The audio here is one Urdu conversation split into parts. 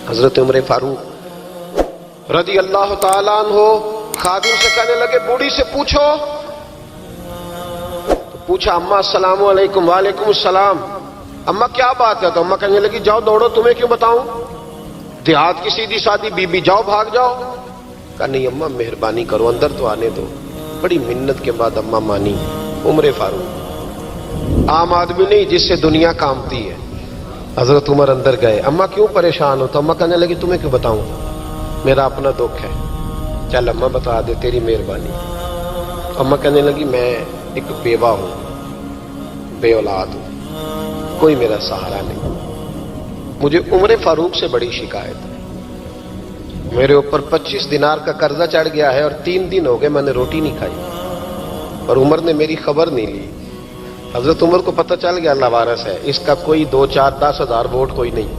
حضرت عمر فاروق رضی اللہ تعالیٰ عنہ خادم سے کہنے لگے بوڑھی سے پوچھو. تو پوچھا اماں السلام علیکم. وعلیکم السلام. اماں کیا بات ہے؟ تو اماں کہنے لگی جاؤ دوڑو، تمہیں کیوں بتاؤں، دیہات کی سیدھی سادی بی بی، جاؤ بھاگ جاؤ. کہا نہیں اماں مہربانی کرو اندر تو آنے دو. بڑی منت کے بعد اماں مانی. عمر فاروق عام آدمی نہیں جس سے دنیا کامتی ہے. حضرت عمر اندر گئے. اماں کیوں پریشان ہو؟ تو اماں کہنے لگی تمہیں کیوں بتاؤں، میرا اپنا دکھ ہے. چل اماں بتا دے، تیری مہربانی. اماں کہنے لگی میں ایک بیوہ ہوں، بے اولاد ہوں، کوئی میرا سہارا نہیں. مجھے عمر فاروق سے بڑی شکایت ہے. میرے اوپر 25 دینار کا قرضہ چڑھ گیا ہے اور 3 دن ہو گئے میں نے روٹی نہیں کھائی، اور عمر نے میری خبر نہیں لی. حضرت عمر کو پتہ چل گیا لوارث ہے، اس کا کوئی 2 4 10 ہزار ووٹ کوئی نہیں.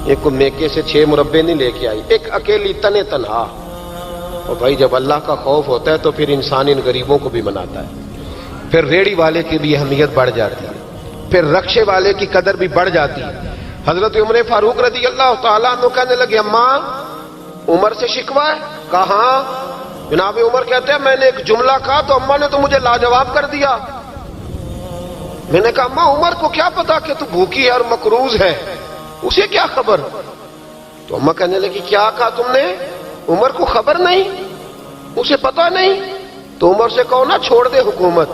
ایک کو میکے سے 6 مربے نہیں لے کے آئی، ایک اکیلی تنے تنہا. اور بھائی جب اللہ کا خوف ہوتا ہے تو پھر انسان ان غریبوں کو بھی مناتا ہے. پھر ریڑھی والے کی بھی اہمیت بڑھ جاتی ہے، پھر رکشے والے کی قدر بھی بڑھ جاتی ہے. حضرت عمر فاروق رضی اللہ تعالیٰ عنہ کہنے لگے اماں عمر سے شکوہ ہے؟ کہاں؟ جناب عمر کہتے ہیں میں نے ایک جملہ کہا تو اماں نے تو مجھے لاجواب کر دیا. میں نے کہا اماں عمر کو کیا پتا کہ تو بھوکی ہے اور مقروض ہے، اسے کیا خبر؟ تو اماں کہنے لگی کیا کہا تم نے؟ عمر کو خبر نہیں، اسے پتا نہیں؟ تو عمر سے کہو نا چھوڑ دے حکومت،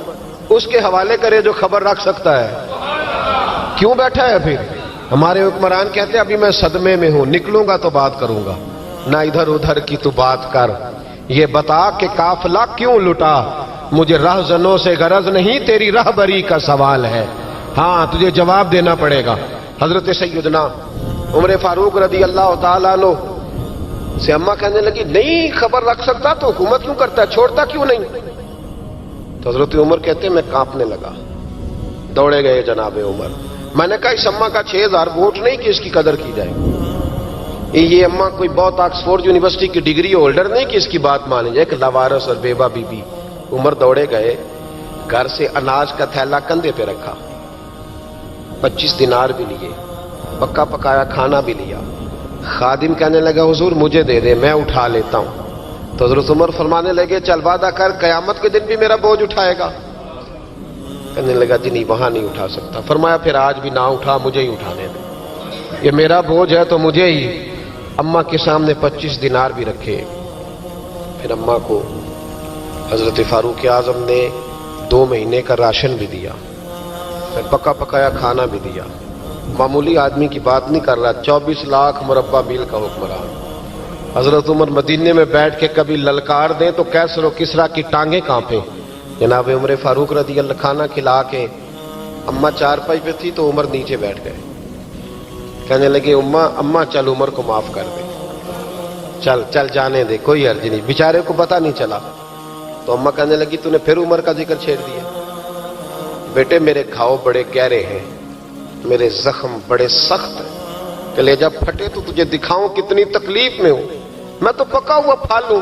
اس کے حوالے کرے جو خبر رکھ سکتا ہے. کیوں بیٹھا ہے پھر؟ ہمارے حکمران کہتے ہیں ابھی میں صدمے میں ہوں، نکلوں گا تو بات کروں گا. نہ ادھر ادھر کی تو بات کر، یہ بتا کہ قافلہ کیوں لٹا. مجھے رہزنوں سے غرض نہیں، تیری رہبری کا سوال ہے. ہاں تجھے جواب دینا پڑے گا. حضرت سیدنا عمر فاروق رضی اللہ تعالیٰ عنہ سے اماں کہنے لگی نہیں خبر رکھ سکتا تو حکومت کیوں کرتا ہے، چھوڑتا کیوں نہیں؟ تو حضرت عمر کہتے ہیں میں کانپنے لگا. دوڑے گئے جناب عمر. میں نے کہا اس اماں کا 6000 ووٹ نہیں کہ اس کی قدر کی جائے. یہ اماں کوئی بہت آکسفورڈ یونیورسٹی کی ڈگری ہولڈر نہیں کہ اس کی بات مانی جائے. ایک لاوارث اور بیوہ بی بی. عمر دوڑے گئے، گھر سے اناج کا تھیلا کندھے پہ رکھا، 25 دینار بھی لیے، پکا پکایا کھانا بھی لیا. خادم کہنے لگا حضور مجھے دے دے میں اٹھا لیتا ہوں. تو حضرت عمر فرمانے لگے چل وعدہ کر قیامت کے دن بھی میرا بوجھ اٹھائے گا. کہنے لگا جی نہیں وہاں نہیں اٹھا سکتا. فرمایا پھر آج بھی نہ اٹھا، مجھے ہی اٹھانے دے، یہ میرا بوجھ ہے تو مجھے ہی. اماں کے سامنے 25 دینار بھی رکھے. پھر اماں کو حضرت فاروق اعظم نے 2 مہینے کا راشن بھی دیا، پھر پکا پکایا کھانا بھی دیا. معمولی آدمی کی بات نہیں کر رہا، 24 لاکھ مربع میل کا حکمران. حضرت عمر مدینے میں بیٹھ کے کبھی للکار دیں تو کیسر و کسریٰ کی ٹانگیں کانپیں. جناب عمر فاروق رضی اللہ کھانا کھلا کے اماں چارپائی پہ تھی تو عمر نیچے بیٹھ گئے. کہنے لگے اماں چل عمر کو معاف کر دے، چل چل جانے دے، کوئی عرض نہیں، بیچارے کو پتہ نہیں چلا. تو اماں کہنے لگی تو نے پھر عمر کا ذکر چھیڑ دیا. بیٹے میرے گھاؤ بڑے گہرے ہیں، میرے زخم بڑے سخت ہیں، کلیجہ پھٹے تو تجھے دکھاؤں کتنی تکلیف میں ہوں. میں تو پکا ہوا پھل ہوں،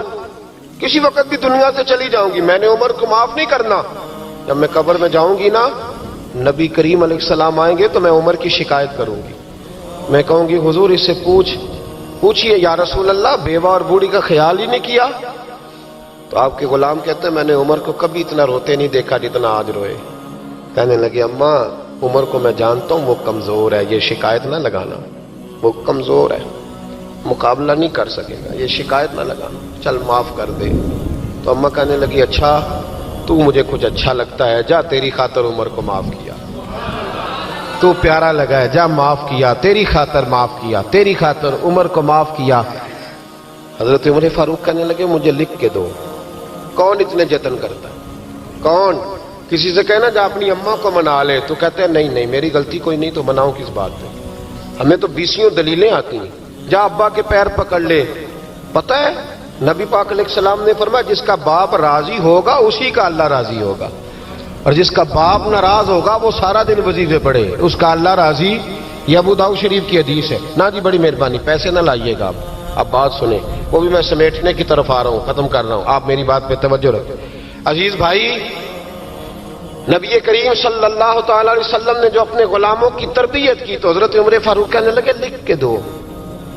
کسی وقت بھی دنیا سے چلی جاؤں گی. میں نے عمر کو معاف نہیں کرنا. جب میں قبر میں جاؤں گی نا، نبی کریم علیہ السلام آئیں گے تو میں عمر کی شکایت کروں گی. میں کہوں گی حضور اس سے پوچھئے یا رسول اللہ بیوہ اور بوڑھی کا خیال ہی نہیں کیا. تو آپ کے غلام کہتے ہیں میں نے عمر کو کبھی اتنا روتے نہیں دیکھا جتنا آج روئے. کہنے لگے اماں عمر کو میں جانتا ہوں وہ کمزور ہے، یہ شکایت نہ لگانا، وہ کمزور ہے، مقابلہ نہیں کر سکے گا، یہ شکایت نہ لگانا، چل معاف کر دے. تو اماں کہنے لگی اچھا تو مجھے کچھ اچھا لگتا ہے، جا تیری خاطر عمر کو معاف کیا، تو پیارا لگا ہے، جا معاف کیا، تیری خاطر معاف کیا، تیری خاطر عمر کو معاف کیا. حضرت عمر فاروق کہنے لگے مجھے لکھ کے دو. کون اتنے جتن کرتا ہے؟ کون؟ کسی سے کہنا جا اپنی اماں کو منا لے، تو کہتے ہیں نہیں میری غلطی کوئی نہیں تو مناؤں کس بات پہ؟ ہمیں تو 20 دلیلیں آتی ہیں. جا ابا کے پیر پکڑ لے. پتہ ہے نبی پاک علیہ السلام نے فرمایا جس کا باپ راضی ہوگا اسی کا اللہ راضی ہوگا، اور جس کا باپ ناراض ہوگا وہ سارا دن وظیفے پڑھے، اس کا اللہ راضی. یہ ابو داؤد شریف کی حدیث ہے. نا جی بڑی مہربانی پیسے نہ لائیے گا. اب بات سنیں، وہ بھی میں سمیٹنے کی طرف آ رہا ہوں، ختم کر رہا ہوں، آپ میری بات پہ توجہ رکھیں. عزیز بھائی، نبی کریم صلی اللہ تعالی علیہ وسلم نے جو اپنے غلاموں کی تربیت کی تو حضرت عمر فاروق کہنے لگے لکھ کے دو.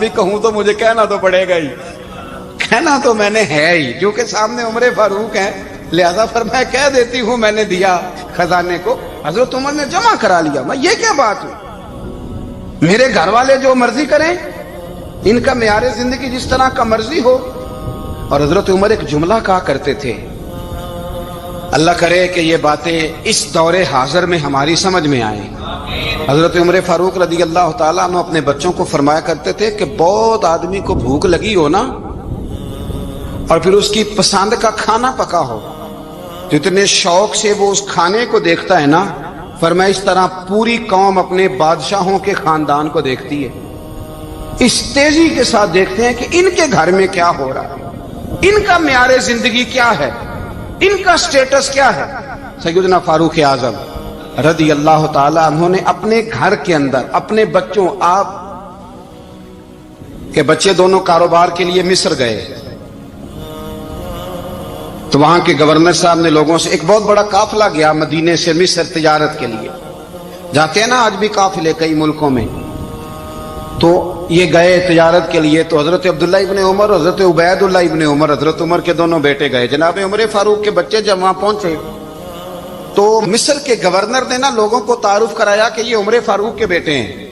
بھی کہوں تو مجھے کہنا تو پڑے گا ہی, کہنا تو میں نے ہے ہی, کیونکہ سامنے عمر فاروق ہیں, لہذا فرمایا کہہ دیتی ہوں میں نے دیا خزانے کو. حضرت عمر نے جمع کرا لیا. میں یہ کیا بات ہوئی, میرے گھر والے جو مرضی کریں, ان کا معیار زندگی جس طرح کا مرضی ہو. اور حضرت عمر ایک جملہ کہا کرتے تھے, اللہ کرے کہ یہ باتیں اس دور حاضر میں ہماری سمجھ میں آئیں. حضرت عمر فاروق رضی اللہ تعالیٰ عنہ اپنے بچوں کو فرمایا کرتے تھے کہ بہت آدمی کو بھوک لگی ہو نا, اور پھر اس کی پسند کا کھانا پکا ہو, تو اتنے شوق سے وہ اس کھانے کو دیکھتا ہے نا, فرمایا اس طرح پوری قوم اپنے بادشاہوں کے خاندان کو دیکھتی ہے, اس تیزی کے ساتھ دیکھتے ہیں کہ ان کے گھر میں کیا ہو رہا ہے, ان کا معیار زندگی کیا ہے, ان کا سٹیٹس کیا ہے. سیدنا فاروق اعظم رضی اللہ تعالی عنہ نے اپنے گھر کے اندر اپنے بچوں, آپ کے بچے دونوں کاروبار کے لیے مصر گئے, تو وہاں کے گورنر صاحب نے لوگوں سے, ایک بہت بڑا قافلہ گیا مدینے سے مصر تجارت کے لیے, جاتے ہیں نا آج بھی قافلے کئی ملکوں میں, تو یہ گئے تجارت کے لیے. تو حضرت عبداللہ ابن عمر اور حضرت عبید اللہ ابن عمر, حضرت عمر کے دونوں بیٹے گئے. جناب عمر فاروق کے بچے جب وہاں پہنچے تو مصر کے گورنر نے نا لوگوں کو تعارف کرایا کہ یہ عمر فاروق کے بیٹے ہیں.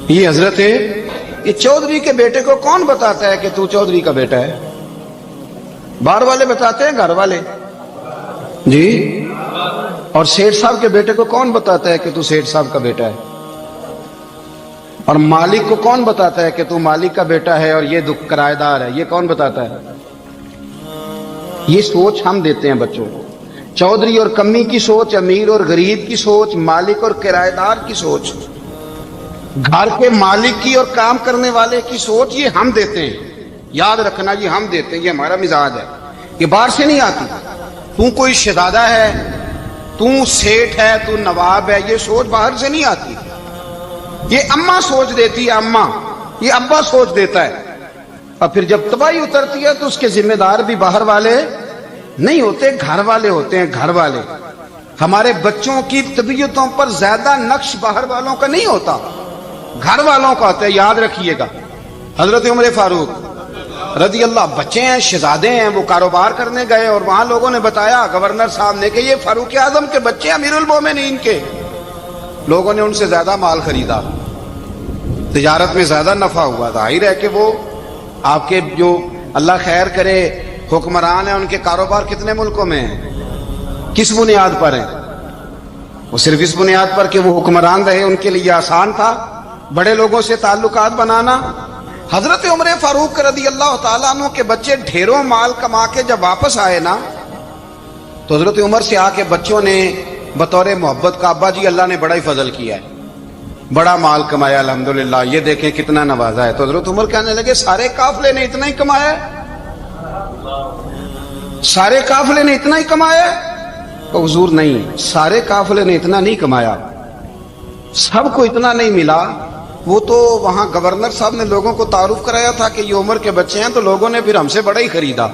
یہ حضرت, یہ چودھری کے بیٹے کو کون بتاتا ہے کہ تو چودھری کا بیٹا ہے؟ باہر والے بتاتے ہیں, گھر والے جی. اور سیٹھ صاحب کے بیٹے کو کون بتاتا ہے کہ تو سیٹھ صاحب کا بیٹا ہے؟ اور مالک کو کون بتاتا ہے کہ تو مالک کا بیٹا ہے اور یہ کرایہ دار ہے؟ یہ کون بتاتا ہے؟ یہ سوچ ہم دیتے ہیں بچوں کو. چودھری اور کمی کی سوچ, امیر اور غریب کی سوچ, مالک اور کرایہ دار کی سوچ, گھر کے مالک کی اور کام کرنے والے کی سوچ, یہ ہم دیتے ہیں. یاد رکھنا, یہ ہم دیتے ہیں, یہ ہمارا مزاج ہے, یہ باہر سے نہیں آتی. تو کوئی شہزادہ ہے, تو سیٹھ ہے, تو نواب ہے, یہ سوچ باہر سے نہیں آتی. یہ اماں سوچ دیتی ہے, اماں, یہ ابا سوچ دیتا ہے. اور پھر جب تباہی اترتی ہے تو اس کے ذمہ دار بھی باہر والے نہیں ہوتے, گھر والے ہوتے ہیں. گھر والے, ہمارے بچوں کی طبیعتوں پر زیادہ نقش باہر والوں کا نہیں ہوتا, گھر والوں کا ہوتا ہے. یاد رکھیے گا. حضرت عمر فاروق رضی اللہ, بچے ہیں, شہزادے ہیں, وہ کاروبار کرنے گئے اور وہاں لوگوں نے بتایا گورنر صاحب نے کہ یہ فاروق اعظم کے بچے امیر المومنین کے. لوگوں نے ان سے زیادہ مال خریدا, تجارت میں زیادہ نفع ہوا. ظاہر ہے کہ وہ آپ کے جو اللہ خیر کرے حکمران ہیں, ان کے کاروبار کتنے ملکوں میں ہیں, کس بنیاد پر ہیں؟ وہ صرف اس بنیاد پر کہ وہ حکمران رہے, ان کے لیے آسان تھا بڑے لوگوں سے تعلقات بنانا. حضرت عمر فاروق رضی اللہ تعالیٰ عنہ کے بچے ڈھیروں مال کما کے جب واپس آئے نا, تو حضرت عمر سے آ کے بچوں نے بطور محبت کا, ابا جی اللہ نے بڑا ہی فضل کیا ہے, بڑا مال کمایا الحمدللہ, یہ دیکھیں کتنا نوازا ہے. تو حضرت عمر کہنے لگے سارے قافلے نے اتنا ہی کمایا ہے, سارے قافلے نے اتنا ہی کمایا ہے؟ تو حضور نہیں, سارے قافلے نے اتنا نہیں کمایا, سب کو اتنا نہیں ملا. وہ تو وہاں گورنر صاحب نے لوگوں کو تعارف کرایا تھا کہ یہ عمر کے بچے ہیں, تو لوگوں نے پھر ہم سے بڑا ہی خریدا.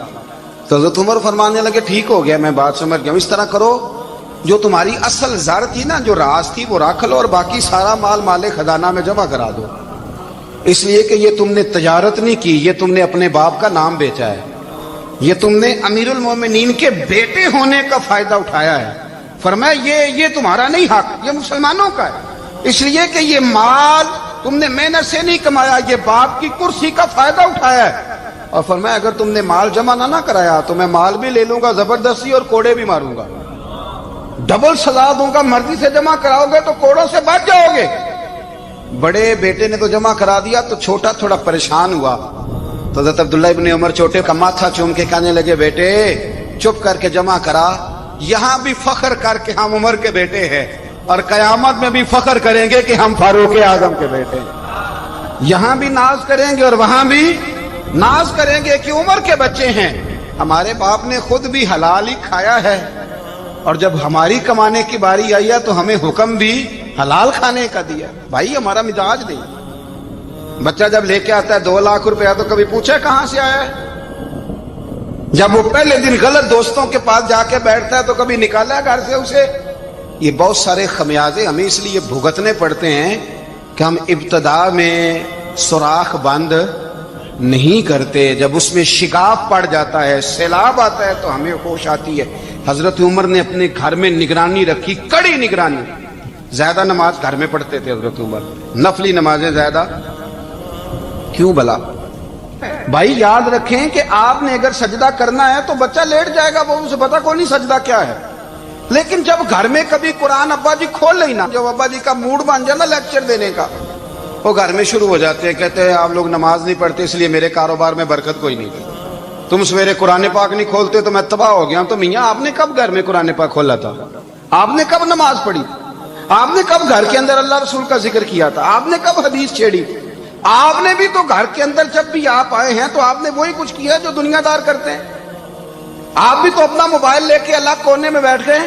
تو حضرت عمر فرمانے لگے ٹھیک ہو گیا, میں بات سمجھ گیا ہوں, اس طرح کرو جو تمہاری اصل زر تھی نا, جو راز تھی, وہ رکھ لو, اور باقی سارا مال مال خزانہ میں جمع کرا دو. اس لیے کہ یہ تم نے تجارت نہیں کی, یہ تم نے اپنے باپ کا نام بیچا ہے, یہ تم نے امیر المومنین کے بیٹے ہونے کا فائدہ اٹھایا ہے. فرمایا یہ تمہارا نہیں حق, یہ مسلمانوں کا ہے, اس لیے کہ یہ مال تم نے محنت سے نہیں کمایا, یہ باپ کی کرسی کا فائدہ اٹھایا ہے. اور فرمایا اگر تم نے مال جمع نہ کرایا تو میں مال بھی لے لوں گا زبردستی اور کوڑے بھی ماروں گا, ڈبل سزا دوں گا. مرضی سے جمع کراؤ گے تو کوڑوں سے بچ جاؤ گے. بڑے بیٹے نے تو جمع کرا دیا, تو چھوٹا تھوڑا پریشان ہوا. تو حضرت عبداللہ ابن عمر چھوٹے کا ماتھا چوم کے کہنے لگے بیٹے چپ کر کے جمع کرا, یہاں بھی فخر کر کے ہم عمر کے بیٹے ہیں, اور قیامت میں بھی فخر کریں گے کہ ہم فاروق اعظم کے بیٹے ہیں. یہاں بھی ناز کریں گے اور وہاں بھی ناز کریں گے کہ عمر کے بچے ہیں. ہمارے باپ نے خود بھی حلال ہی کھایا ہے, اور جب ہماری کمانے کی باری آئی ہے تو ہمیں حکم بھی حلال کھانے کا دیا. بھائی ہمارا مزاج نہیں. بچہ جب لے کے آتا ہے 2 لاکھ روپیہ تو کبھی پوچھے کہاں سے آیا ہے؟ جب وہ پہلے دن غلط دوستوں کے پاس جا کے بیٹھتا ہے تو کبھی نکالا ہے گھر سے اسے؟ یہ بہت سارے خمیازے ہمیں اس لیے بھگتنے پڑتے ہیں کہ ہم ابتدا میں سوراخ بند نہیں کرتے، جب اس میں شگاف پڑ جاتا ہے، سیلاب آتا ہے تو ہمیں ہوش آتی ہے۔ حضرت عمر نے اپنے گھر میں نگرانی رکھی، کڑی نگرانی۔ زیادہ نماز گھر میں پڑھتے تھے حضرت عمر، نفلی نمازیں زیادہ کیوں بلا؟ بھائی یاد رکھیں کہ آپ نے اگر سجدہ کرنا ہے تو بچہ لیٹ جائے گا، وہ اسے پتا کوئی نہیں سجدہ کیا ہے۔ لیکن جب گھر میں کبھی قرآن ابا جی کھول لیں نا، جب ابا جی کا موڈ بن جائے نا لیکچر دینے کا، وہ گھر میں شروع ہو جاتے ہیں، کہتے ہیں آپ لوگ نماز نہیں پڑھتے اس لیے میرے کاروبار میں برکت کوئی نہیں تھی، تم سویرے قرآن پاک نہیں کھولتے تو میں تباہ ہو گیا ہوں۔ تو میاں آپ نے کب گھر میں قرآن پاک کھولا تھا؟ آپ نے کب نماز پڑھی؟ آپ نے کب گھر کے اندر اللہ رسول کا ذکر کیا تھا؟ آپ نے کب حدیث چھیڑی؟ آپ نے بھی تو گھر کے اندر جب بھی آپ آئے ہیں تو آپ نے وہی کچھ کیا جو دنیا دار کرتے ہیں۔ آپ بھی تو اپنا موبائل لے کے الگ کونے میں بیٹھ گئے،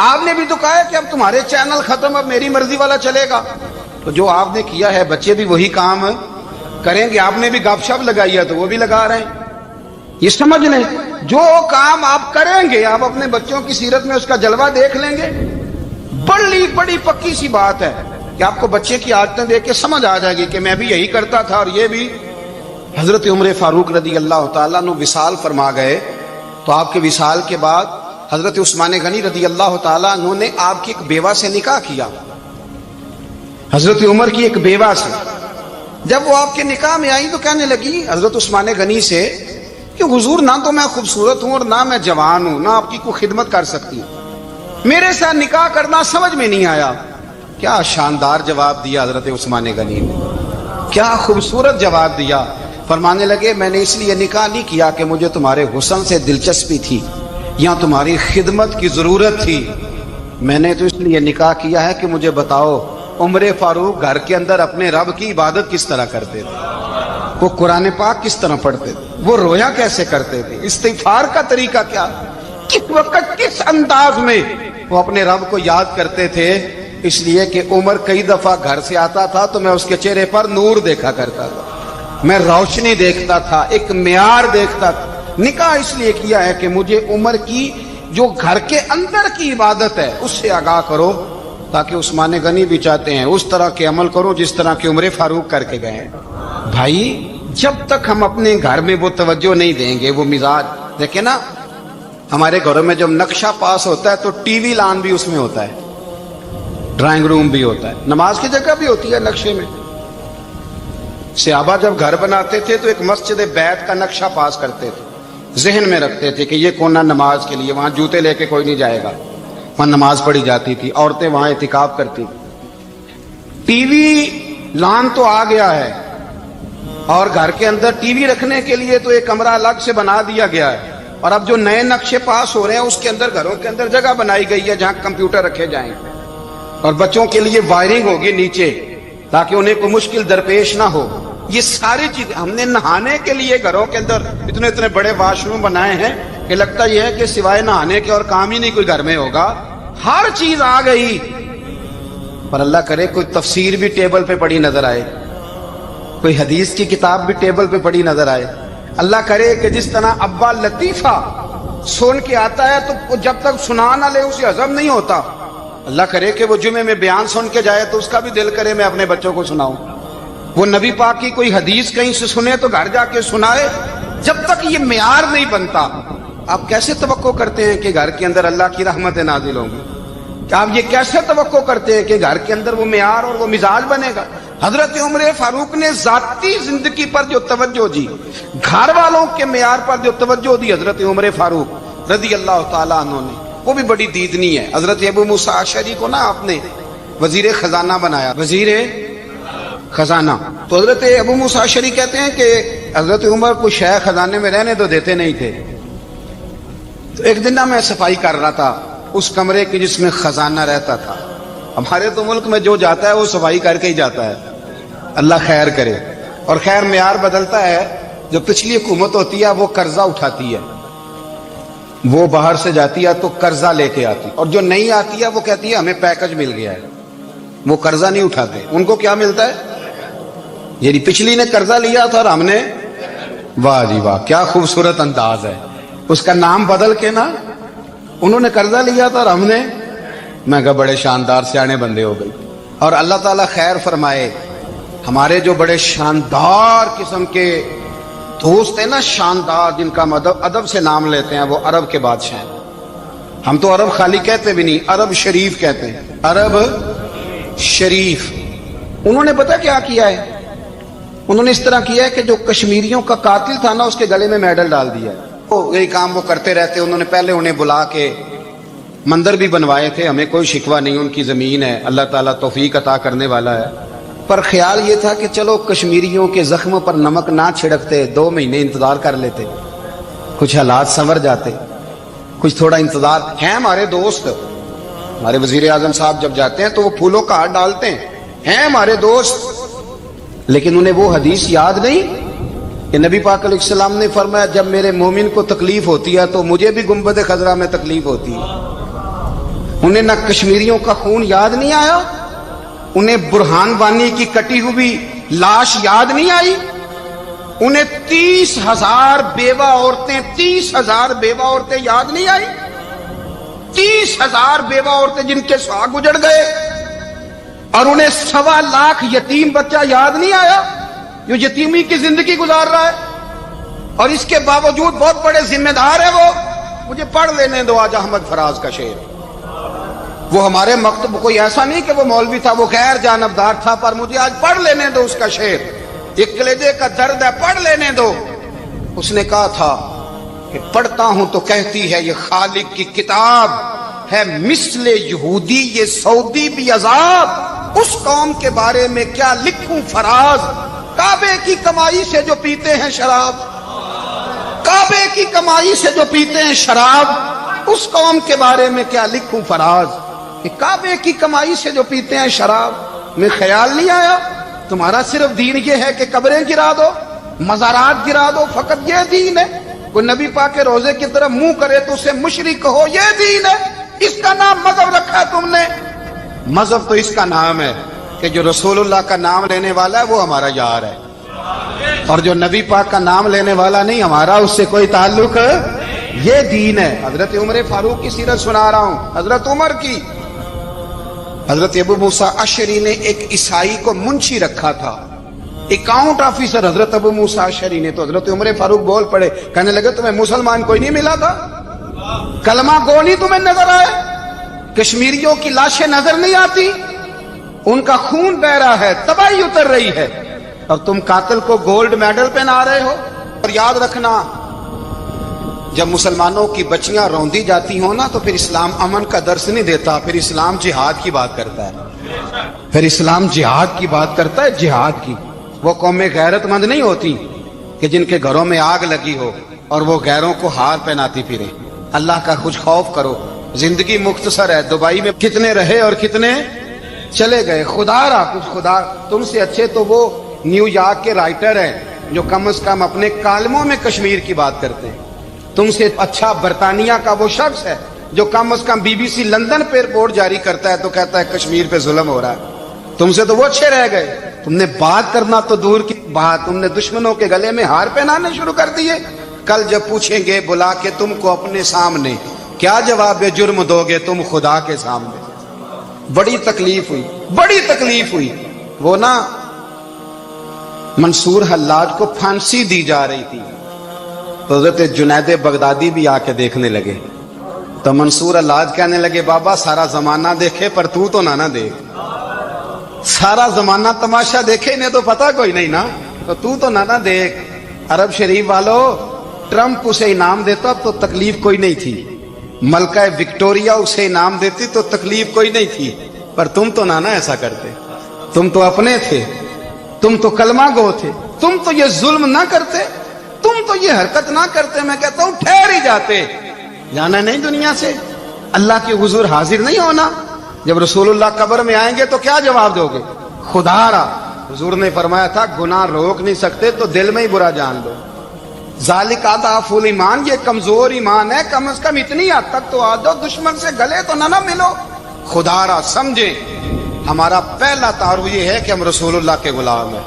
آپ نے بھی تو کہا ہے کہ اب تمہارے چینل ختم، اب میری مرضی والا چلے گا۔ تو جو آپ نے کیا ہے بچے بھی وہی کام کریں گے۔ آپ نے بھی گپ شپ لگائی ہے تو وہ بھی لگا رہے ہیں۔ یہ سمجھ لیں جو کام آپ کریں گے آپ اپنے بچوں کی سیرت میں اس کا جلوہ دیکھ لیں گے۔ بڑی پکی سی بات ہے کہ آپ کو بچے کی عادتیں دیکھ کے سمجھ آ جائے گی کہ میں بھی یہی کرتا تھا اور یہ بھی۔ حضرت عمر فاروق رضی اللہ تعالیٰ عنہ وصال فرما گئے تو آپ کے وصال کے بعد حضرت عثمان غنی رضی اللہ تعالیٰ عنہ نے آپ کی ایک بیوہ سے نکاح کیا، حضرت عمر کی ایک بیوہ سے۔ جب وہ آپ کے نکاح میں آئی تو کہنے لگی حضرت عثمان غنی سے کہ حضور نہ تو میں خوبصورت ہوں اور نہ میں جوان ہوں، نہ آپ کی کوئی خدمت کر سکتی ہوں، میرے ساتھ نکاح کرنا سمجھ میں نہیں آیا۔ کیا شاندار جواب دیا حضرت عثمان غنی نے، کیا خوبصورت جواب دیا۔ فرمانے لگے میں نے اس لیے نکاح نہیں کیا کہ مجھے تمہارے حسن سے دلچسپی تھی یا تمہاری خدمت کی ضرورت تھی، میں نے تو اس لیے نکاح کیا ہے کہ مجھے بتاؤ عمر فاروق گھر کے اندر اپنے رب کی عبادت کس طرح کرتے تھے، وہ قرآن پاک کس طرح پڑھتے تھے، وہ رویا کیسے کرتے تھے، استغفار کا طریقہ کیا، کس وقت کس انداز میں وہ اپنے رب کو یاد کرتے تھے۔ اس لیے کہ عمر کئی دفعہ گھر سے آتا تھا تو میں اس کے چہرے پر نور دیکھا کرتا تھا، میں روشنی دیکھتا تھا، ایک معیار دیکھتا تھا۔ نکاح اس لیے کیا ہے کہ مجھے عمر کی جو گھر کے اندر کی عبادت ہے اس سے آگاہ کرو، تاکہ عثمان غنی بھی چاہتے ہیں اس طرح کے عمل کرو جس طرح کے عمر فاروق کر کے گئے ہیں۔ بھائی جب تک ہم اپنے گھر میں وہ توجہ نہیں دیں گے، وہ مزاج دیکھیں نا، ہمارے گھروں میں جب نقشہ پاس ہوتا ہے تو ٹی وی لان بھی اس میں ہوتا ہے، ڈرائنگ روم بھی ہوتا ہے، نماز کی جگہ بھی ہوتی ہے نقشے میں۔ صحابہ جب گھر بناتے تھے تو ایک مسجد بیت کا نقشہ پاس کرتے تھے، ذہن میں رکھتے تھے کہ یہ کونا نماز کے لیے، وہاں جوتے لے کے کوئی نہیں جائے گا، وہاں نماز پڑھی جاتی تھی، عورتیں وہاں اعتکاف کرتی تھی۔ ٹی وی لان تو آ گیا ہے اور گھر کے اندر ٹی وی رکھنے کے لیے تو ایک کمرہ الگ سے بنا دیا گیا ہے، اور اب جو نئے نقشے پاس ہو رہے ہیں اس کے اندر گھروں کے اندر جگہ بنائی گئی ہے جہاں کمپیوٹر رکھے جائیں اور بچوں کے لیے وائرنگ ہوگی نیچے تاکہ انہیں کوئی مشکل درپیش نہ ہو۔ یہ ساری چیز ہم نے نہانے کے لیے گھروں کے اندر اتنے بڑے واش روم بنائے ہیں کہ لگتا یہ ہے کہ سوائے نہانے کے اور کام ہی نہیں کوئی گھر میں ہوگا۔ ہر چیز آ گئی، پر اللہ کرے کوئی تفسیر بھی ٹیبل پہ پڑی نظر آئے، کوئی حدیث کی کتاب بھی ٹیبل پہ پڑی نظر آئے۔ اللہ کرے کہ جس طرح ابا لطیفہ سن کے آتا ہے تو جب تک سنا نہ لے اسے ہضم نہیں ہوتا، اللہ کرے کہ وہ جمعے میں بیان سن کے جائے تو اس کا بھی دل کرے میں اپنے بچوں کو سناؤں۔ وہ نبی پاک کی کوئی حدیث کہیں سے سنے تو گھر جا کے سنائے۔ جب تک یہ معیار نہیں بنتا آپ کیسے توقع کرتے ہیں کہ گھر کے اندر اللہ کی رحمتیں نازل ہوں گی؟ آپ یہ کیسے توقع کرتے ہیں کہ گھر کے اندر وہ معیار اور وہ مزاج بنے گا؟ حضرت عمر فاروق نے ذاتی زندگی پر جو توجہ دی، گھر والوں کے معیار پر جو توجہ دی حضرت عمر فاروق رضی اللہ تعالیٰ عنہ نے، وہ بھی بڑی دیدنی ہے۔ حضرت ابو موسیٰ اشعری کو نا آپ نے وزیر خزانہ بنایا، وزیر خزانہ۔ تو حضرت ابو موسیٰ اشعری کہتے ہیں کہ حضرت عمر کو شے خزانے میں رہنے تو دیتے نہیں تھے۔ تو ایک دن میں صفائی کر رہا تھا اس کمرے کی جس میں خزانہ رہتا تھا۔ ہمارے تو ملک میں جو جاتا ہے وہ صفائی کر کے ہی جاتا ہے، اللہ خیر کرے۔ اور خیر معیار بدلتا ہے، جو پچھلی حکومت ہوتی ہے وہ قرضہ اٹھاتی ہے، وہ باہر سے جاتی ہے تو قرضہ لے کے آتی، اور جو نہیں آتی ہے وہ کہتی ہے ہمیں پیکج مل گیا ہے، وہ قرضہ نہیں اٹھاتے۔ ان کو کیا ملتا ہے؟ یعنی پچھلی نے قرضہ لیا تھا اور ہم نے، واہ جی واہ کیا خوبصورت انداز ہے، اس کا نام بدل کے نا، انہوں نے قرضہ لیا تھا اور ہم نے، میں کہا بڑے شاندار سیانے بندے ہو گئی۔ اور اللہ تعالیٰ خیر فرمائے، ہمارے جو بڑے شاندار قسم کے دوست ہیں نا، شاندار، جن کا ادب سے نام لیتے ہیں، وہ عرب کے بادشاہ ہیں۔ ہم تو عرب خالی کہتے بھی نہیں، عرب شریف کہتے ہیں، عرب شریف۔ انہوں نے پتہ کیا کیا ہے؟ انہوں نے اس طرح کیا ہے کہ جو کشمیریوں کا قاتل تھا نا، اس کے گلے میں میڈل ڈال دیا ہے۔ یہی کام وہ کرتے رہتے۔ انہوں نے پہلے انہیں بلا کے مندر بھی بنوائے تھے، ہمیں کوئی شکوہ نہیں، ان کی زمین ہے، اللہ تعالیٰ توفیق عطا کرنے والا ہے، پر خیال یہ تھا کہ چلو کشمیریوں کے زخموں پر نمک نہ چھڑکتے، 2 مہینے انتظار کر لیتے، کچھ حالات سنور جاتے، کچھ تھوڑا انتظار۔ ہیں ہمارے دوست، ہمارے وزیر اعظم صاحب جب جاتے ہیں تو وہ پھولوں کا ہار ڈالتے ہیں ہمارے دوست، لیکن انہیں وہ حدیث یاد نہیں کہ نبی پاک علیہ السلام نے فرمایا جب میرے مومن کو تکلیف ہوتی ہے تو مجھے بھی گنبد خضرا میں تکلیف ہوتی ہے۔ انہیں نہ کشمیریوں کا خون یاد نہیں آیا، انہیں برہان وانی کی کٹی ہوئی لاش یاد نہیں آئی، انہیں 30,000 بیوہ عورتیں 30,000 بیوہ عورتیں یاد نہیں آئی، 30,000 بیوہ عورتیں جن کے ساگ اجڑ گئے، اور انہیں 1.25 لاکھ یتیم بچہ یاد نہیں آیا جو یتیمی کی زندگی گزار رہا ہے، اور اس کے باوجود بہت بڑے ذمہ دار ہے وہ۔ مجھے پڑھ لینے دو آج احمد فراز کا شعر۔ وہ ہمارے مکتب کوئی ایسا نہیں کہ وہ مولوی تھا، وہ غیر جانبدار تھا، پر مجھے آج پڑھ لینے دو اس کا شعر، ایک کلیجے کا درد ہے، پڑھ لینے دو۔ اس نے کہا تھا کہ پڑھتا ہوں تو کہتی ہے یہ خالق کی کتاب ہے، مثل یہودی یہ سعودی بھی عذاب، اس قوم کے بارے میں کیا لکھوں فراز، کعبے کی کمائی سے جو پیتے ہیں شراب، کعبے کی کمائی سے جو پیتے ہیں شراب، اس قوم کے بارے میں کیا لکھوں فراز، کہ کعبے کی کمائی سے جو پیتے ہیں شراب۔ میں خیال نہیں آیا تمہارا صرف دین یہ ہے کہ قبریں گرا دو، مزارات گرا دو، فقط یہ دین ہے؟ کوئی نبی پاک کے روزے کی طرف منہ کرے تو اسے مشرک کہو، یہ دین ہے؟ اس کا نام مذہب رکھا تم نے؟ مذہب تو اس کا نام ہے کہ جو رسول اللہ کا نام لینے والا ہے وہ ہمارا یار ہے، اور جو نبی پاک کا نام لینے والا نہیں، ہمارا اس سے کوئی تعلق، یہ دین ہے۔ حضرت عمر فاروق کی سیرت سنا رہا ہوں، حضرت عمر کی۔ حضرت ابو موسیٰ اشعری نے ایک عیسائی کو منشی رکھا تھا، اکاؤنٹ آفیسر حضرت ابو موسیٰ اشعری نے۔ تو حضرت عمر فاروق بول پڑے، کہنے لگے تمہیں مسلمان کوئی نہیں ملا تھا؟ کلمہ گو نہیں تمہیں نظر آئے؟ کشمیریوں کی لاشیں نظر نہیں آتی؟ ان کا خون بہ رہا ہے، تباہی اتر رہی ہے، اور تم قاتل کو گولڈ میڈل پہنا رہے ہو۔ اور یاد رکھنا، جب مسلمانوں کی بچیاں روندی جاتی ہوں نا تو پھر اسلام امن کا درس نہیں دیتا، پھر اسلام جہاد کی بات کرتا ہے، پھر اسلام جہاد کی بات کرتا ہے، جہاد کی۔ وہ قومیں غیرت مند نہیں ہوتی کہ جن کے گھروں میں آگ لگی ہو اور وہ غیروں کو ہار پہناتی پھرے۔ اللہ کا کچھ خوف کرو، زندگی مختصر ہے، دبئی میں کتنے رہے اور کتنے چلے گئے، خدا را کچھ خدا۔ تم سے اچھے تو وہ نیو یارک کے رائٹر ہیں جو کم از کم اپنے کالموں میں کشمیر کی بات کرتے ہیں، تم سے اچھا برطانیہ کا وہ شخص ہے جو کم از کم BBC لندن پہ رپورٹ جاری کرتا ہے تو کہتا ہے کشمیر پہ ظلم ہو رہا ہے۔ تم سے تو وہ اچھے رہ گئے، تم نے بات کرنا تو دور کی بات، تم نے دشمنوں کے گلے میں ہار پہنانے شروع کر دیے۔ کل جب پوچھیں گے بلا کے تم کو اپنے سامنے، کیا جواب جرم دو گے تم خدا کے سامنے؟ بڑی تکلیف ہوئی، بڑی تکلیف ہوئی۔ وہ نا منصور حلاج کو پھانسی دی جا رہی تھی تو حضرت جنید بغدادی بھی آ کے دیکھنے لگے، تو منصور حلاج کہنے لگے بابا سارا زمانہ دیکھے پر تو نہ دیکھ، سارا زمانہ تماشا دیکھے انہیں تو پتہ کوئی نہیں نا، تو نہ دیکھ۔ عرب شریف والو، ٹرمپ اسے انعام دیتا تو تکلیف کوئی نہیں تھی، ملکہ وکٹوریا اسے انعام دیتی تو تکلیف کوئی نہیں تھی، پر تم تو نہ ایسا کرتے، تم تو اپنے تھے، تم تو کلمہ گو تھے، تم تو یہ ظلم نہ کرتے، تم تو یہ حرکت نہ کرتے۔ میں کہتا ہوں ٹھہر ہی جاتے، جانا نہیں دنیا سے، اللہ کے حضور حاضر نہیں ہونا۔ جب رسول اللہ قبر میں آئیں گے تو کیا جواب دو گے؟ خدا را، حضور نے فرمایا تھا گناہ روک نہیں سکتے تو دل میں ہی برا جان لو۔ ذالک اضعف الایمان، یہ کمزور ایمان ہے، کم از کم اتنی حد تک تو آ جاؤ، دشمن سے گلے تو نہ ملو۔ خدا را سمجھیں، ہمارا پہلا تعارف یہ ہے کہ ہم رسول اللہ کے غلام ہیں۔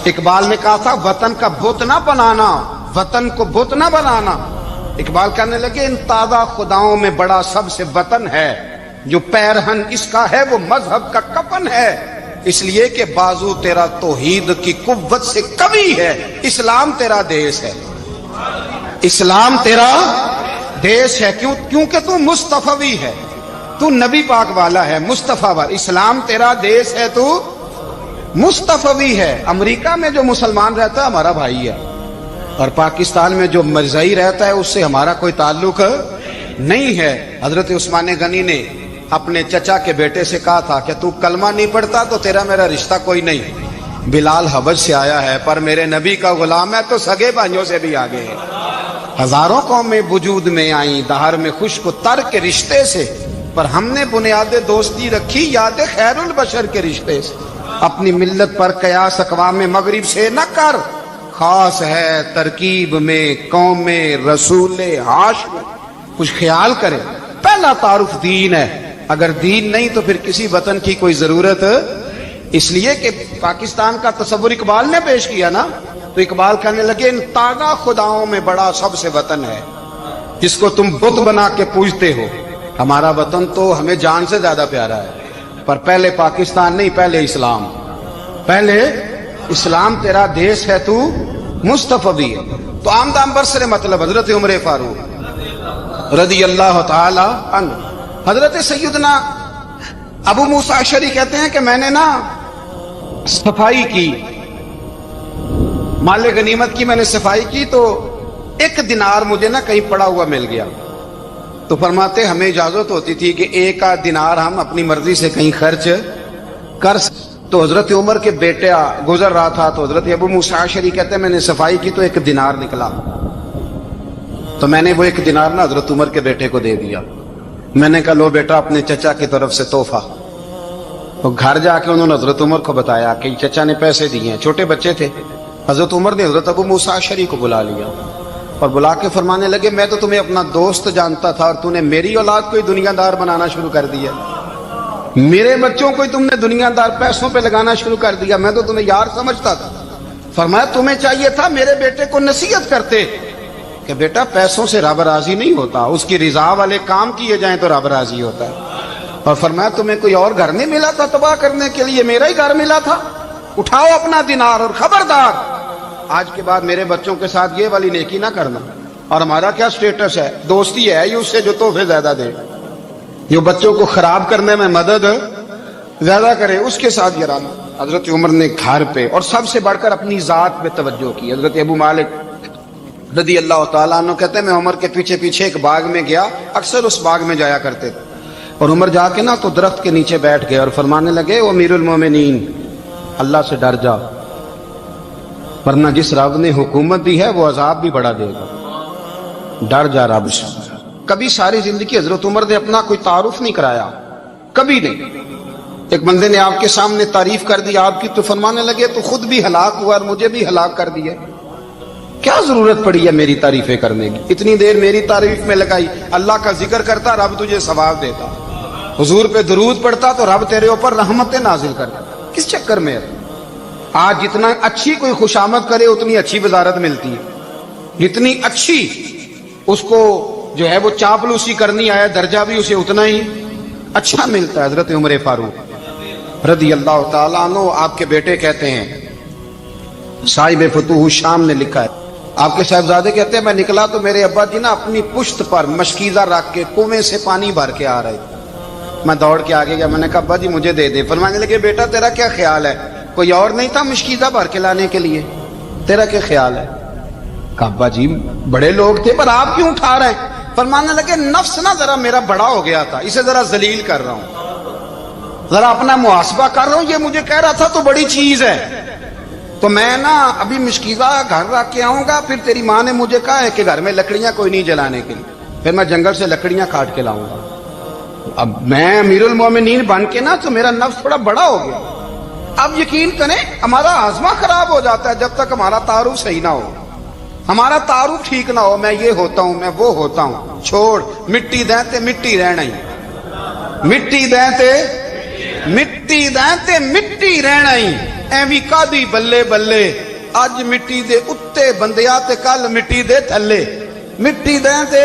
اقبال نے کہا تھا وطن کا بت نہ بنانا، وطن کو بت نہ بنانا۔ اقبال کہنے لگے ان تازہ خداؤں میں بڑا سب سے وطن ہے، جو پیرہن اس کا ہے وہ مذہب کا کفن ہے، اس لیے کہ بازو تیرا توحید کی قوت سے قوی ہے۔ اسلام تیرا دیس ہے، اسلام تیرا دیس ہے، کیونکہ تو مصطفی ہے، تو نبی پاک والا ہے، مصطفیٰ والا۔ اسلام تیرا دیس ہے، تو مصطفی ہے۔ امریکہ میں جو مسلمان رہتا ہے ہمارا بھائی ہے، اور پاکستان میں جو مرزائی رہتا ہے اس سے ہمارا کوئی تعلق نہیں ہے۔ حضرت عثمان غنی نے اپنے چچا کے بیٹے سے کہا تھا کہ تو کلمہ نہیں پڑھتا تو تیرا میرا رشتہ کوئی نہیں۔ بلال حبش سے آیا ہے پر میرے نبی کا غلام ہے تو سگے بھائیوں سے بھی آگے ہے۔ ہزاروں قومیں وجود میں آئیں دہر میں خشک و تر کے رشتے سے، پر ہم نے بنیاد دوستی رکھی یاد خیر البشر کے رشتے سے۔ اپنی ملت پر قیاس اقوام مغرب سے نہ کر، خاص ہے ترکیب میں قوم رسول ہاشم۔ کچھ خیال کرے، پہلا تعارف دین ہے، اگر دین نہیں تو پھر کسی وطن کی کوئی ضرورت۔ اس لیے کہ پاکستان کا تصور اقبال نے پیش کیا نا، تو اقبال کہنے لگے ان تازہ خداؤں میں بڑا سب سے وطن ہے جس کو تم بت بنا کے پوجتے ہو۔ ہمارا وطن تو ہمیں جان سے زیادہ پیارا ہے، پر پہلے پاکستان نہیں، پہلے اسلام، پہلے اسلام تیرا دیس ہے، تو مصطفی ہے۔ تو آمدہ برسر مطلب حضرت عمر فاروق رضی اللہ تعالی عنہ۔ حضرت سیدنا ابو موسیٰ اشعری کہتے ہیں کہ میں نے نا صفائی کی، مال غنیمت کی میں نے صفائی کی، تو ایک دینار مجھے نا کہیں پڑا ہوا مل گیا، تو فرماتے ہمیں اجازت ہوتی تھی کہ ایک آدھ دینار ہم اپنی مرضی سے کہیں خرچ کر۔ تو حضرت عمر کے بیٹے گزر رہا تھا، تو حضرت ابو موسیٰ اشعری کہتے ہیں میں نے صفائی کی تو ایک دینار نکلا، تو میں نے وہ ایک دینار نا حضرت عمر کے بیٹے کو دے دیا۔ میں نے کہا لو بیٹا اپنے چچا کی طرف سے تحفہ۔ تو گھر جا کے انہوں نے حضرت عمر کو بتایا کہ چچا نے پیسے دیے ہیں، چھوٹے بچے تھے۔ حضرت عمر نے حضرت ابو موسیٰ اشعری کو بلا لیا اور بلا کے فرمانے لگے میں تو تمہیں اپنا دوست جانتا تھا اور تو نے میری اولاد کو ہی دنیا دار بنانا شروع کر دیا، میرے بچوں کو ہی تم نے دنیا دار پیسوں پہ لگانا شروع کر دیا، میں تو تمہیں یار سمجھتا تھا۔ فرمایا تمہیں چاہیے تھا میرے بیٹے کو نصیحت کرتے کہ بیٹا پیسوں سے رب راضی نہیں ہوتا، اس کی رضا والے کام کیے جائیں تو رب راضی ہوتا ہے۔ اور فرمایا تمہیں کوئی اور گھر نہیں ملا تھا تباہ کرنے کے لیے، میرا ہی گھر ملا تھا، اٹھاؤ اپنا دینار اور خبردار آج کے بعد میرے بچوں کے ساتھ یہ والی نیکی نہ کرنا۔ اور ہمارا کیا سٹیٹس ہے، دوستی ہے یہ اس سے جو تحفے زیادہ دے، جو بچوں کو خراب کرنے میں مدد زیادہ کرے اس کے ساتھ یہ رانا۔ حضرت عمر نے گھر پہ اور سب سے بڑھ کر اپنی ذات پہ توجہ کی۔ حضرت ابو مالک رضی اللہ تعالیٰ عنہ کہتے ہیں میں عمر کے پیچھے پیچھے ایک باغ میں گیا، اکثر اس باغ میں جایا کرتے تھے، اور عمر جا کے نا تو درخت کے نیچے بیٹھ گئے اور فرمانے لگے او امیر المومنین اللہ سے ڈر جا، ورنہ جس رب نے حکومت دی ہے وہ عذاب بھی بڑا دے گا، ڈر جا رب سے۔ کبھی ساری زندگی حضرت عمر نے اپنا کوئی تعارف نہیں کرایا، کبھی نہیں۔ ایک بندے نے آپ کے سامنے تعریف کر دی آپ کی تو فرمانے لگے تو خود بھی ہلاک ہوا اور مجھے بھی ہلاک کر دیا، کیا ضرورت پڑی ہے میری تعریفیں کرنے کی، اتنی دیر میری تعریف میں لگائی، اللہ کا ذکر کرتا رب تجھے ثواب دیتا، حضور پہ درود پڑھتا تو رب تیرے اوپر رحمتیں نازل کرتا، کس چکر میں ہے؟ آج جتنا اچھی کوئی خوشامد کرے اتنی اچھی وزارت ملتی ہے، جتنی اچھی اس کو جو ہے وہ چاپلوسی کرنی آیا درجہ بھی اسے اتنا ہی اچھا ملتا ہے۔ حضرت عمر فاروق رضی اللہ تعالیٰ عنہ آپ کے بیٹے کہتے ہیں، صاحب فتوح الشام نے لکھا ہے، آپ کے صاحبزادے کہتے ہیں میں نکلا تو میرے ابا جی نا اپنی پشت پر مشکیزہ رکھ کے کنویں سے پانی بھر کے آ رہے، میں دوڑ کے آگے گیا، میں نے کہا ابا جی مجھے دے دے۔ فرمانے لگے بیٹا تیرا کیا خیال ہے، کوئی اور نہیں تھا مشکیزہ بھر کے لانے کے لیے، تیرا کیا خیال ہے؟ کہا ابا جی بڑے لوگ تھے پر آپ کیوں اٹھا رہے ہیں؟ فرمانے لگے نفس نا ذرا میرا بڑا ہو گیا تھا، اسے ذرا ذلیل کر رہا ہوں، ذرا اپنا محاسبہ کر رہا ہوں، یہ مجھے کہہ رہا تھا تو بڑی چیز ہے، تو میں نا ابھی مشکیزہ گھر رکھ کے آؤں گا، پھر تیری ماں نے مجھے کہا ہے کہ گھر میں لکڑیاں کوئی نہیں جلانے کے لیے، پھر میں جنگل سے لکڑیاں کاٹ کے لاؤں گا۔ اب میں امیر المومنین بن کے نا تو میرا نفس تھوڑا بڑا ہو گیا۔ اب یقین کریں ہمارا ہاضمہ خراب ہو جاتا ہے جب تک ہمارا تعارف صحیح نہ ہو، ہمارا تعارف ٹھیک نہ ہو، میں یہ ہوتا ہوں میں وہ ہوتا ہوں، چھوڑ مٹی دیں تے مٹی رہنا ہی، مٹی دیں تے مٹی دیں تے مٹی رہنا ہی، ایویں کادی بلے بلے اج مٹی دے اتے بندیا تے کل مٹی دے تھلے، مٹی دیں تے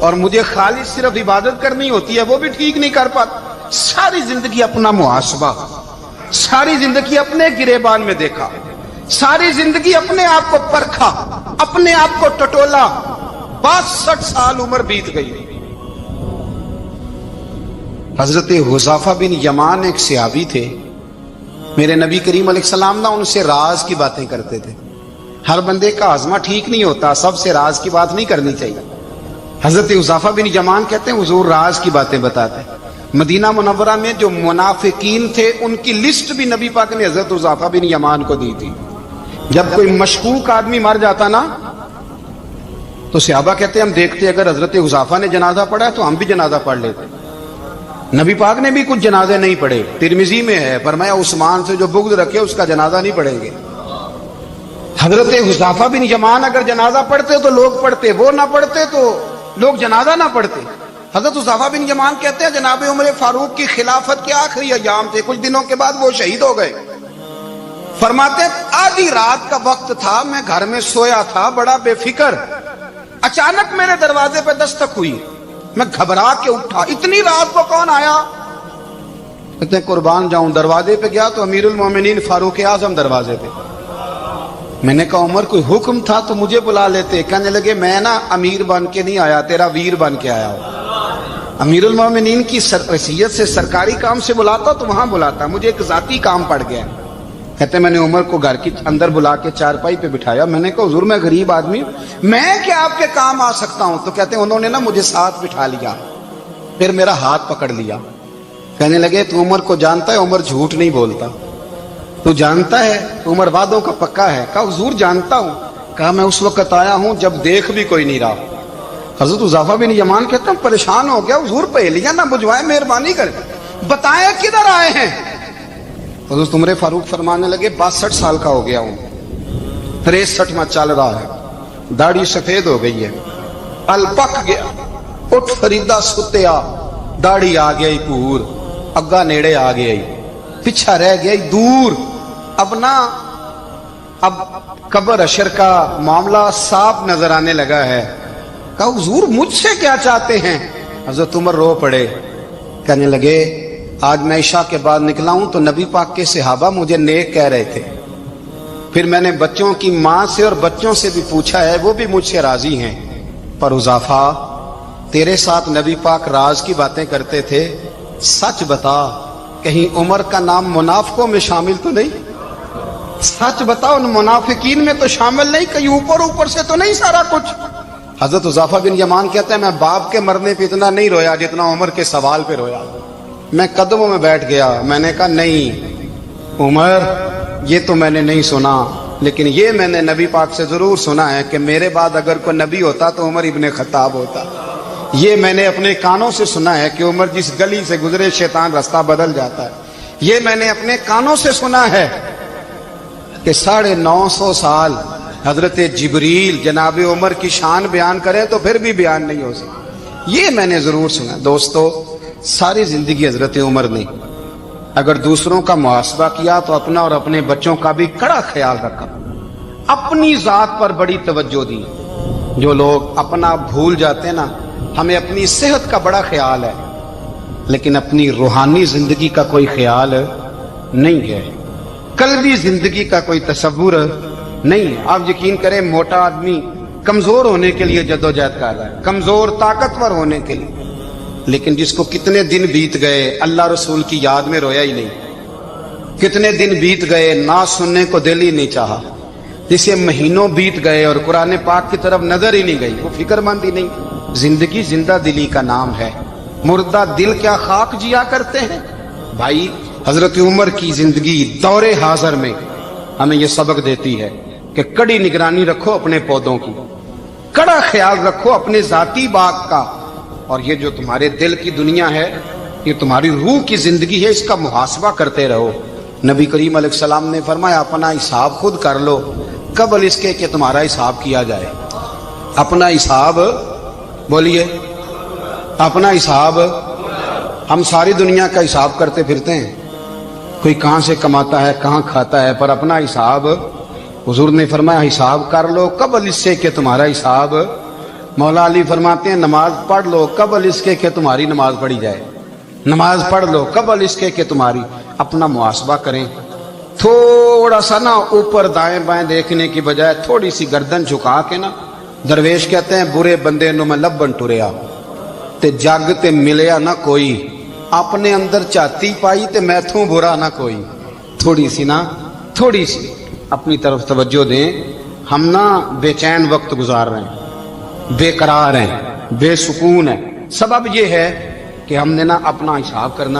اور مجھے خالص صرف عبادت کرنی ہوتی ہے وہ بھی ٹھیک نہیں کر پاتا. ساری زندگی اپنا محاسبہ, ساری زندگی اپنے گریبان میں دیکھا, ساری زندگی اپنے آپ کو پرکھا, اپنے آپ کو ٹٹولا. 62 سال عمر بیت گئی. حضرت حذیفہ بن یمان ایک صحابی تھے. میرے نبی کریم علیہ السلام نا ان سے راز کی باتیں کرتے تھے. ہر بندے کا ہاضمہ ٹھیک نہیں ہوتا, سب سے راز کی بات نہیں کرنی چاہیے. حضرت حذیفہ بن یمان کہتے ہیں حضور راز کی باتیں بتاتے. مدینہ منورہ میں جو منافقین تھے ان کی لسٹ بھی نبی پاک نے حضرت حذیفہ بن یمان کو دی تھی. جب کوئی مشکوک آدمی مر جاتا نا تو صحابہ کہتے ہیں ہم دیکھتے اگر حضرت حذیفہ نے جنازہ پڑھا تو ہم بھی جنازہ پڑھ لیتے. نبی پاک نے بھی کچھ جنازے نہیں پڑھے. ترمذی میں ہے فرمایا عثمان سے جو بغض رکھے اس کا جنازہ نہیں پڑھیں گے. حضرت حذیفہ بن یمان اگر جنازہ پڑھتے تو لوگ پڑھتے, وہ نہ پڑھتے تو لوگ جنازہ نہ پڑھتے. حضرت حذیفہ بن یمان کہتے ہیں جناب عمر فاروق کی خلافت کے آخری ایام تھے, کچھ دنوں کے بعد وہ شہید ہو گئے. فرماتے آدھی رات کا وقت تھا, میں گھر میں سویا تھا بڑا بے فکر, اچانک میرے دروازے پہ دستک ہوئی, میں گھبرا کے اٹھا. اتنی رات کو کون آیا؟ کہتے ہیں قربان جاؤں دروازے پہ گیا تو امیر المومنین فاروق اعظم دروازے پہ. میں نے کہا عمر کوئی حکم تھا تو مجھے بلا لیتے. کہنے لگے میں نا امیر بن کے نہیں آیا, تیرا ویر بن کے آیا ہوں. امیر المومنین کی حیثیت سے سرکاری کام سے بلاتا تو وہاں بلاتا, مجھے ایک ذاتی کام پڑ گیا. کہتے میں نے عمر کو گھر کی اندر بلا کے چارپائی پہ بٹھایا. میں نے کہا حضور میں غریب آدمی ہوں, میں کیا آپ کے کام آ سکتا ہوں؟ تو کہتے ہیں انہوں نے نا مجھے ساتھ بٹھا لیا, پھر میرا ہاتھ پکڑ لیا. کہنے لگے تو عمر کو جانتا ہے؟ عمر جھوٹ نہیں بولتا. تو جانتا ہے عمر وعدوں کا پکا ہے؟ کہا حضور جانتا ہوں. کہا میں اس وقت آیا ہوں جب دیکھ بھی کوئی نہیں رہا. حضرت حذیفہ بن یمان کہتے ہیں پریشان ہو گیا, حضور پہلیاں نہ بجھوائے, مہربانی کریں بتائیں کدھر آئے ہیں. حضرت عمر فاروق فرمانے لگے 62 سال کا ہو گیا ہوں, 63 میں چل رہا ہے, داڑھی سفید ہو گئی ہے, ال پک گیا, اٹھ فریدا ستیا, داڑھی آ گئی پور, اگا نیڑے آ گئی, پیچھا رہ گئی دور. اب قبر اشر کا معاملہ صاف نظر آنے لگا ہے. کہا حضور مجھ سے کیا چاہتے ہیں؟ حضرت عمر رو پڑے. کہنے لگے آج میں عشاء کے بعد نکلا ہوں تو نبی پاک کے صحابہ مجھے نیک کہہ رہے تھے. پھر میں نے بچوں کی ماں سے اور بچوں سے بھی پوچھا ہے, وہ بھی مجھ سے راضی ہیں. پر حذیفہ تیرے ساتھ نبی پاک راز کی باتیں کرتے تھے, سچ بتا کہیں عمر کا نام منافقوں میں شامل تو نہیں؟ سچ بتا ان منافقین میں تو شامل نہیں, کہیں اوپر سے تو نہیں سارا کچھ؟ حضرت حذیفہ بن یمان کہتے ہیں میں باپ کے مرنے پہ اتنا نہیں رویا جتنا عمر کے سوال پہ رویا. میں قدموں میں بیٹھ گیا. میں نے کہا نہیں عمر یہ تو میں نے نہیں سنا, لیکن یہ میں نے نبی پاک سے ضرور سنا ہے کہ میرے بعد اگر کوئی نبی ہوتا تو عمر ابن خطاب ہوتا. یہ میں نے اپنے کانوں سے سنا ہے کہ عمر جس گلی سے گزرے شیطان رستہ بدل جاتا ہے. یہ میں نے اپنے کانوں سے سنا ہے کہ 950 سال حضرت جبریل جناب عمر کی شان بیان کرے تو پھر بھی بیان نہیں ہو سکتا. یہ میں نے ضرور سنا. دوستو ساری زندگی حضرت عمر نے اگر دوسروں کا محاسبہ کیا تو اپنا اور اپنے بچوں کا بھی کڑا خیال رکھا. اپنی ذات پر بڑی توجہ دی. جو لوگ اپنا بھول جاتے ہیں نا, ہمیں اپنی صحت کا بڑا خیال ہے لیکن اپنی روحانی زندگی کا کوئی خیال نہیں ہے, قلبی زندگی کا کوئی تصور نہیں ہے. آپ یقین کریں موٹا آدمی کمزور ہونے کے لیے جدوجہد کر رہا ہے, کمزور طاقتور ہونے کے لیے, لیکن جس کو کتنے دن بیت گئے اللہ رسول کی یاد میں رویا ہی نہیں, کتنے دن بیت گئے نہ سننے کو دل ہی نہیں چاہا, جسے مہینوں بیت گئے اور قرآن پاک کی طرف نظر ہی نہیں گئی, وہ فکر مند ہی نہیں. زندگی زندہ دلی کا نام ہے, مردہ دل کیا خاک جیا کرتے ہیں. بھائی حضرت عمر کی زندگی دور حاضر میں ہمیں یہ سبق دیتی ہے کہ کڑی نگرانی رکھو اپنے پودوں کی, کڑا خیال رکھو اپنے ذاتی باغ کا, اور یہ جو تمہارے دل کی دنیا ہے یہ تمہاری روح کی زندگی ہے, اس کا محاسبہ کرتے رہو. نبی کریم علیہ السلام نے فرمایا اپنا حساب خود کر لو قبل اس کے کہ تمہارا حساب کیا جائے. اپنا حساب بولیے, اپنا حساب. ہم ساری دنیا کا حساب کرتے پھرتے ہیں, کوئی کہاں سے کماتا ہے کہاں کھاتا ہے, پر اپنا حساب حضور نے فرمایا حساب کر لو قبل اس سے کہ تمہارا حساب مولا علی فرماتے ہیں نماز پڑھ لو قبل اس کے کہ تمہاری نماز پڑھی جائے، نماز پڑھ لو قبل اس کے کہ تمہاری، اپنا محاسبہ کریں، تھوڑا سا نا اوپر دائیں بائیں دیکھنے کی بجائے تھوڑی سی گردن جھکا کے نا، درویش کہتے ہیں برے بندے نو میں لبن ٹریا تے جگ تے ملیا نہ کوئی، اپنے اندر چاتی پائی تے میتھوں برا نہ کوئی، تھوڑی سی نا تھوڑی سی اپنی طرف توجہ دیں۔ ہم نا بے چین وقت گزار رہے ہیں، بے قرار ہیں، بے سکون ہیں، سبب یہ ہے کہ ہم نے نا اپنا حساب کرنا